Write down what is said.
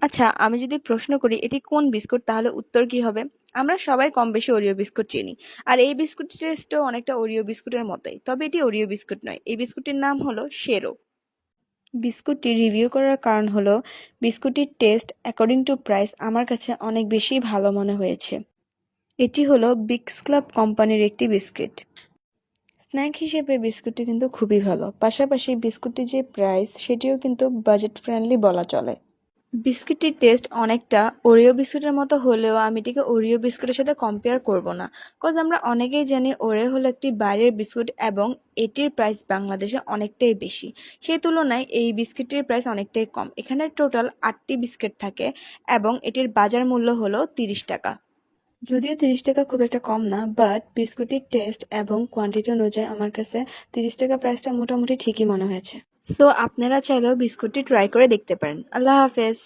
আচ্ছা, আমি যদি প্রশ্ন করি এটি কোন বিস্কুট তাহলে উত্তর কি হবে? আমরা সবাই কম বেশি ওরিও বিস্কুট চিনি। আর এই বিস্কুটের টেস্টও অনেকটা ওরিও বিস্কুটের মতোই। তবে এটি ওরিও বিস্কুট নয়। এই বিস্কুটটির নাম হলো শেরো। বিস্কুটটি রিভিউ করার কারণ হলো বিস্কুটটির টেস্ট অ্যাকর্ডিং টু প্রাইস আমার কাছে অনেক বেশি ভালো মনে হয়েছে। এটি হলো বিগস ক্লাব কোম্পানির একটি বিস্কিট। স্ন্যাক হিসেবে বিস্কুটটি কিন্তু খুবই ভালো। পাশাপাশি বিস্কুটটির যে প্রাইস সেটিও কিন্তু বাজেট ফ্রেন্ডলি বলা চলে। বিস্কিটটির টেস্ট অনেকটা ওরিও বিস্কুটের মতো হলেও আমি এটিকে ওরিও বিস্কুটের সাথে কম্পেয়ার করব না। কজ আমরা অনেকেই জানি ওরিও হলো একটি বাইরের বিস্কুট এবং এটির প্রাইস বাংলাদেশে অনেকটাই বেশি। সেই তুলনায় এই বিস্কিটটির প্রাইস অনেকটাই কম। এখানে টোটাল 8টি বিস্কিট থাকে এবং এটির বাজার মূল্য হলো 30 টাকা। যদিও 30 টাকা খুব একটা কম না, বাট বিস্কুটের টেস্ট এবং কোয়ান্টিটি অনুযায়ী আমার কাছে 30 টাকা প্রাইসটা মোটামুটি ঠিকই মনে হয়েছে। সো আপনারা চাইলেও বিস্কুটটি ট্রাই করে দেখতে পারেন। আল্লাহ হাফেজ।